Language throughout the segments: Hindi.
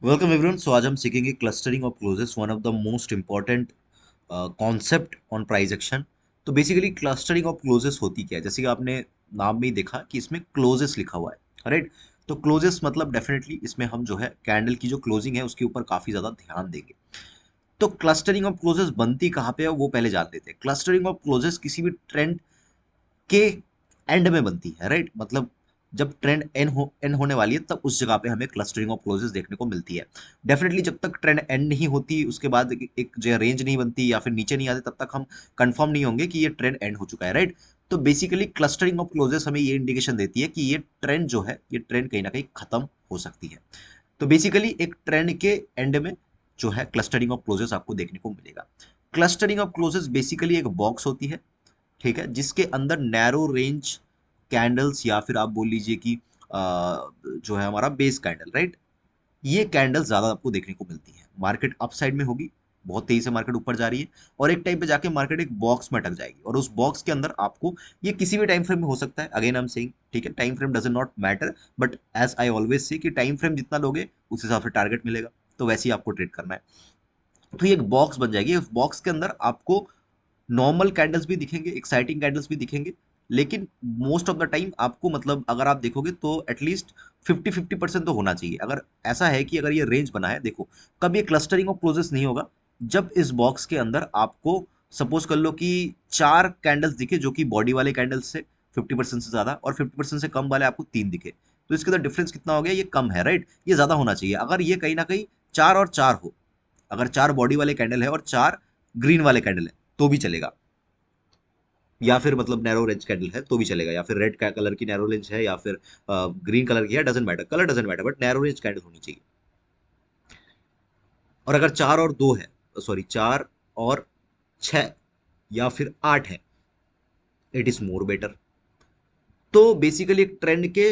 Welcome everyone. सो आज हम सीखेंगे clustering of closes, one of the most important concept on price action. तो बेसिकली क्लस्टरिंग ऑफ क्लोजेस होती क्या है, जैसे कि आपने नाम में ही देखा कि इसमें क्लोजेस लिखा हुआ है, राइट। तो क्लोजेस मतलब डेफिनेटली इसमें हम जो है कैंडल की जो क्लोजिंग है उसके ऊपर काफी ज्यादा ध्यान देंगे। तो क्लस्टरिंग ऑफ क्लोजेस बनती कहाँ पे है वो पहले जान लेते हैं। क्लस्टरिंग ऑफ क्लोजेस किसी भी ट्रेंड के एंड में बनती है, राइट। मतलब जब ट्रेंड एंड होने वाली है तब उस जगह पे हमें क्लस्टरिंग ऑफ क्लोजेस देखने को मिलती है। डेफिनेटली जब तक ट्रेंड एंड नहीं होती उसके बाद एक जो रेंज नहीं बनती या फिर नीचे नहीं आती तब तक हम कंफर्म नहीं होंगे कि ये ट्रेंड एंड हो चुका है, राइट। तो बेसिकली क्लस्टरिंग ऑफ क्लोजेस हमें ये इंडिकेशन देती है कि ये ट्रेंड जो है ये ट्रेंड कहीं ना कहीं खत्म हो सकती है। तो बेसिकली एक ट्रेंड के एंड में जो है क्लस्टरिंग ऑफ क्लोजेस आपको देखने को मिलेगा। क्लस्टरिंग ऑफ क्लोजेस बेसिकली एक बॉक्स होती है, ठीक है, जिसके अंदर नैरो रेंज कैंडल्स या फिर आप बोल लीजिए कि जो है हमारा बेस कैंडल, राइट। ये कैंडल ज्यादा आपको देखने को मिलती है। मार्केट अप साइड में होगी, बहुत तेजी से मार्केट ऊपर जा रही है, और एक टाइम पे जाके मार्केट एक बॉक्स में अटक जाएगी, और उस बॉक्स के अंदर आपको ये किसी भी टाइम फ्रेम में हो सकता है। अगेन आई एम सेइंग, ठीक है, time frame doesn't not matter, but as I always say कि टाइम फ्रेम जितना लोगे उस हिसाब से टारगेट मिलेगा, तो वैसे ही आपको ट्रेड करना है। तो ये एक बॉक्स बन जाएगी। इस बॉक्स के अंदर आपको नॉर्मल कैंडल्स भी दिखेंगे, एक्साइटिंग कैंडल्स भी दिखेंगे, लेकिन मोस्ट ऑफ द टाइम आपको, मतलब अगर आप देखोगे तो एटलीस्ट 50-50% तो होना चाहिए। अगर ऐसा है कि अगर ये रेंज बना है, देखो, कब ये क्लस्टरिंग ऑफ क्लोजेस नहीं होगा, जब इस बॉक्स के अंदर आपको सपोज कर लो कि चार कैंडल्स दिखे जो कि बॉडी वाले कैंडल्स से 50% से ज्यादा, और 50% से कम वाले आपको तीन दिखे, तो इसके अंदर डिफरेंस कितना हो गया, ये कम है, राइट। ये ज्यादा होना चाहिए। अगर ये कहीं ना कहीं चार और चार हो, अगर चार बॉडी वाले कैंडल है और चार ग्रीन वाले कैंडल है तो भी चलेगा, या फिर मतलब नैरो रेंज कैंडल है तो भी चलेगा, या फिर रेड कलर की नैरो रेंज है या फिर ग्रीन कलर की है, doesn't matter, colour doesn't matter, but narrow range candle होनी चाहिए। और अगर चार और दो है, सॉरी, चार और छह या फिर आठ है, इट इज मोर बेटर। तो बेसिकली एक ट्रेंड के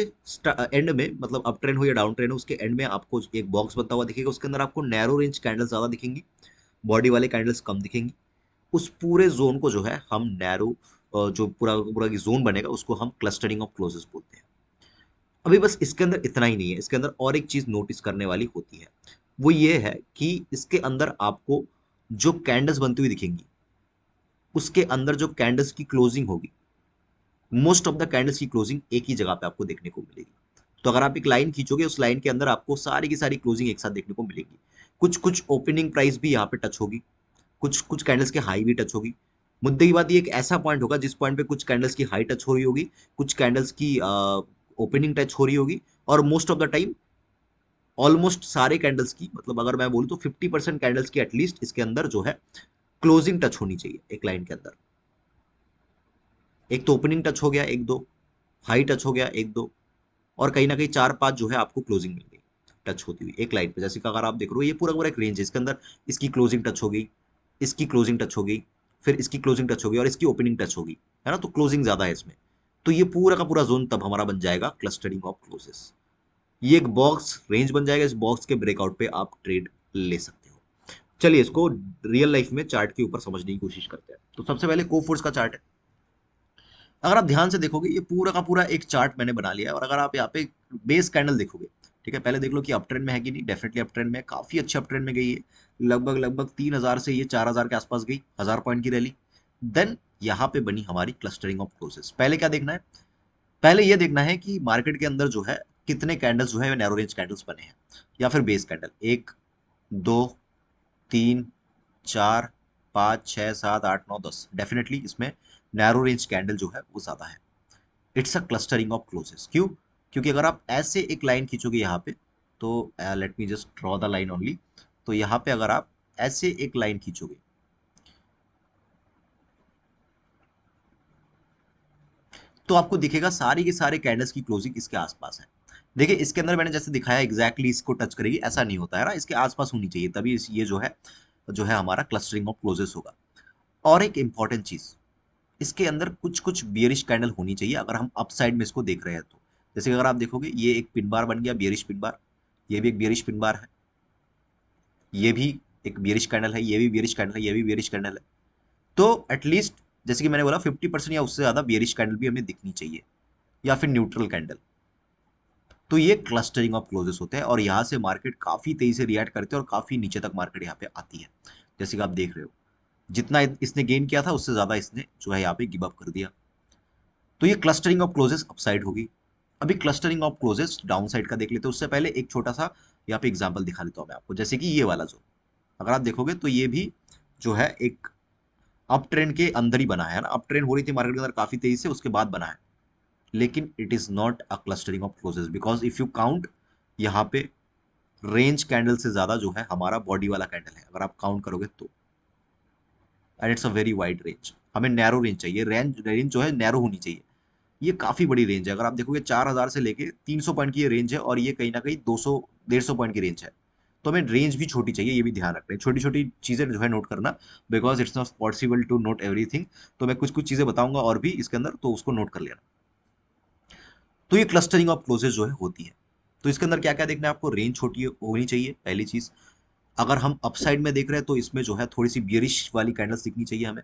एंड में, मतलब अप ट्रेंड हो या डाउन ट्रेंड हो, उसके एंड में आपको एक बॉक्स बनता हुआ दिखेगा। उसके अंदर आपको नैरो रेंज कैंडल ज्यादा दिखेंगी, बॉडी वाले कैंडल्स कम दिखेंगी। उस पूरे जोन को जो है हम नैरो, जो पूरा पूरा की जोन बनेगा उसको हम क्लस्टरिंग ऑफ क्लोजेस बोलते हैं। अभी बस इसके अंदर इतना ही नहीं है, इसके अंदर और एक चीज नोटिस करने वाली होती है। वो ये है कि इसके अंदर आपको जो कैंडल्स बनती हुई दिखेंगी उसके अंदर जो कैंडल्स की क्लोजिंग होगी, मोस्ट ऑफ द कैंडल्स की क्लोजिंग एक ही जगह पे आपको देखने को मिलेगी। तो अगर आप एक लाइन खींचोगे उस लाइन के अंदर आपको सारी की सारी क्लोजिंग एक साथ देखने को मिलेगी। कुछ कुछ ओपनिंग प्राइस भी यहाँ पे टच होगी, कुछ कुछ कैंडल्स की हाई भी टच होगी। मुद्दे की बात ये एक ऐसा पॉइंट होगा जिस पॉइंट पे कुछ कैंडल्स की हाई टच हो रही होगी, कुछ कैंडल्स की ओपनिंग टच हो रही होगी, और most of the time almost सारे कैंडल्स की, मतलब अगर मैं बोलूँ तो 50% कैंडल्स की एटलीस्ट इसके अंदर जो है क्लोजिंग टच होनी चाहिए एक लाइन के अंदर। एक तो ओपनिंग टच हो गया, एक दो हाई टच हो गया, एक दो, और कहीं ना कहीं चार पांच जो है आपको क्लोजिंग मिल गई टच होती हुई एक लाइन पे। जैसे कि अगर आप देख रहे हो ये पूरा पूरा एक रेंज है, इसके अंदर इसकी क्लोजिंग टच हो गई, इसकी क्लोजिंग टच हो गई, फिर इसकी क्लोजिंग टच हो गई और इसकी ओपनिंग टच हो गई, है ना। तो क्लोजिंग ज्यादा है इसमें। तो ये पूरा का पूरा जोन तब हमारा बन जाएगा क्लस्टरिंग ऑफ क्लोजेस। ये एक बॉक्स रेंज बन जाएगा, इस बॉक्स के ब्रेकआउट पे आप ट्रेड ले सकते हो। चलिए इसको रियल लाइफ में चार्ट के ऊपर समझने की कोशिश करते हैं। तो सबसे पहले कोफोर्स का चार्ट है। अगर आप ध्यान से देखोगे ये पूरा का पूरा एक चार्ट मैंने बना लिया है, और अगर आप यहाँ पे बेस कैंडल देखोगे, ठीक है, पहले देख लो कि अप ट्रेंड में है कि नहीं। डेफिनेटली अप ट्रेंड में है, काफी अच्छे अप ट्रेंड में गई है। लगभग लगभग 3,000 से ये 4,000 के आसपास गई, 1,000 पॉइंट की रैली। देन यहाँ पे बनी हमारी क्लस्टरिंग ऑफ क्लोजेस। पहले क्या देखना है, पहले ये देखना है कि मार्केट के अंदर जो है कितने कैंडल्स जो है नैरो रेंज कैंडल्स बने हैं, या फिर बेस कैंडल। एक, दो, तीन, चार, पाँच, छः, सात, आठ, नौ, 10। डेफिनेटली इसमें नैरो रेंज कैंडल जो है वो ज्यादा है। It's a clustering of closes. क्यों? क्योंकि अगर आप ऐसे एक लाइन खींचोगे यहाँ पे, तो let me just draw the line only. तो यहाँ पे अगर आप ऐसे एक लाइन खींचोगे तो आपको दिखेगा सारी के सारे कैंडल्स की क्लोजिंग इसके आसपास है। देखिए इसके अंदर मैंने जैसे दिखाया एग्जैक्टली इसको टच करेगी ऐसा नहीं होता है ना, इसके आसपास होनी चाहिए, तभी ये जो है हमारा क्लस्टरिंग ऑफ क्लोजेस होगा। और एक इंपॉर्टेंट चीज, इसके अंदर कुछ कुछ बियरिश कैंडल होनी चाहिए अगर हम अप साइड में इसको देख रहे हैं तो। जैसे कि अगर आप देखोगे ये एक पिन बार बन गया, बियरिश पिन बार। ये भी एक बियरिश पिन बार है, ये भी एक बियरिश कैंडल है, ये भी बियरिश कैंडल है, ये भी बियरिश कैंडल है। तो एटलीस्ट जैसे कि मैंने बोला 50% या उससे ज्यादा बियरिश कैंडल भी हमें दिखनी चाहिए, या फिर न्यूट्रल कैंडल। तो ये क्लस्टरिंग ऑफ क्लोजेस होते हैं और यहाँ से मार्केट काफी तेजी से रिएक्ट करते हैं और काफी नीचे तक मार्केट यहाँ पे आती है। जैसे कि आप देख रहे हो, जितना इसने गेन किया था उससे ज्यादा इसने जो है यहाँ पे गिव अप कर दिया। तो ये क्लस्टरिंग ऑफ क्लोजेस अपसाइड होगी। अभी clustering of closes downside का देख लेते हैं। उससे पहले एक छोटा सा यहाँ पे एग्जांपल दिखा देता हूँ मैं आपको। जैसे कि ये वाला जो, अगर आप देखोगे तो ये भी जो है एक अप ट्रेंड के अंदर ही बना है ना। अप ट्रेंड हो रही थी मार्केट के अंदर काफी तेजी से, उसके बाद बना है। लेकिन it is not a clustering of closes because if you count, यहाँ पे रेंज कैंडल से ज्यादा जो है हमारा बॉडी वाला कैंडल है, अगर आप काउंट करोगे तो। And it's a very wide range. हमें नैरो रेंज चाहिए, रेंज जो है नैरो होनी चाहिए। ये काफी बड़ी रेंज है। अगर आप देखोगे 4000 से लेके 300 पॉइंट की ये रेंज है और ये कहीं ना कहीं 200 150 पॉइंट की रेंज है। तो हमें रेंज भी छोटी चाहिए, ये भी ध्यान रखना है। छोटी छोटी चीजें जो है नोट करना, because it's not possible to note everything. तो मैं कुछ कुछ चीजें बताऊंगा और भी इसके अंदर, तो उसको नोट कर लेना। तो ये क्लस्टरिंग ऑफ क्लोजेस जो है होती है। तो इसके अंदर क्या क्या देखना है आपको, रेंज छोटी होनी चाहिए पहली चीज। अगर हम अपसाइड में देख रहे हैं तो इसमें जो है थोड़ी सी बियरिश वाली कैंडल्स दिखनी चाहिए हमें।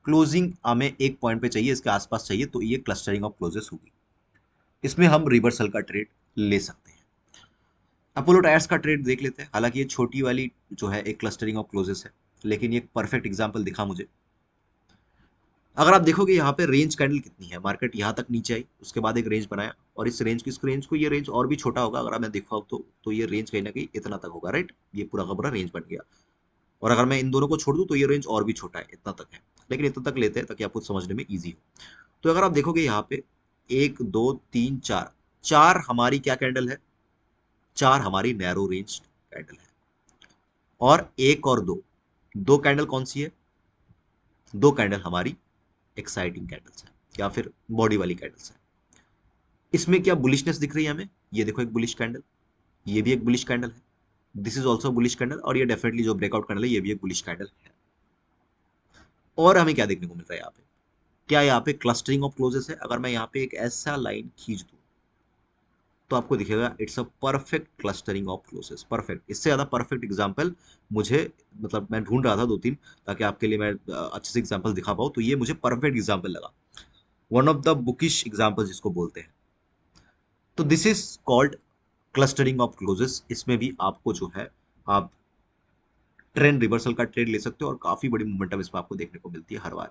क्लोजिंग हमें एक पॉइंट पे चाहिए, इसके आसपास चाहिए, तो ये क्लस्टरिंग ऑफ क्लोजेस होगी। इसमें हम रिवर्सल का ट्रेड ले सकते हैं। अपोलो टायर्स का ट्रेड देख लेते हैं। हालांकि ये छोटी वाली जो है एक क्लस्टरिंग ऑफ क्लोजेस है, लेकिन ये एक परफेक्ट एग्जांपल दिखा मुझे। अगर आप देखोगे यहाँ पे रेंज कैंडल कितनी है, मार्केट यहाँ तक नीचे आई, उसके बाद एक रेंज बनाया, और इस रेंज को, ये रेंज और भी छोटा होगा अगर मैं दिखाऊँ तो ये रेंज कहीं ना कहीं इतना तक होगा, राइट। ये पूरा का पूरा रेंज बन गया। और अगर मैं इन दोनों को छोड़ दूं तो ये रेंज और भी छोटा है, इतना तक है। लेकिन इतना तक लेते हैं ताकि आपको समझने में ईजी हो। तो अगर आप देखोगे यहाँ पे 1 2 3 4, चार हमारी क्या कैंडल है, चार हमारी नैरो रेंज कैंडल है। और एक और दो, दो कैंडल कौन सी है, दो कैंडल हमारी एक्साइटिंग कैंडल्स है या फिर बॉडी वाली कैंडल्स है। इसमें क्या बुलिशनेस दिख रही है हमें, ये देखो एक बुलिश कैंडल, ये भी एक बुलिश कैंडल है, this is also bullish candle, और ये डेफिनेटली जो ब्रेकआउट कैंडल है ये भी एक बुलिश कैंडल है। और हमें क्या देखने को मिल रहा है यहाँ पे, क्या यहाँ पे क्लस्टरिंग ऑफ क्लोजेस है। अगर मैं यहाँ पे एक ऐसा लाइन खींच दूं तो आपको दिखेगा it's a perfect clustering of closes, perfect. इससे ज्यादा परफेक्ट एग्जांपल मुझे, मतलब मैं ढूंढ रहा था दो तीन, ताकि आपके लिए मैं अच्छे से एग्जांपल दिखा पाऊँ, तो ये मुझे परफेक्ट एग्जांपल लगा। One of the bookish example जिसको बोलते हैं। तो this is called clustering of closes. इसमें भी आपको जो है, आप ट्रेंड रिवर्सल का ट्रेड ले सकते हो और काफी बड़ी मोमेंटम इसमें आपको देखने को मिलती है हर बार।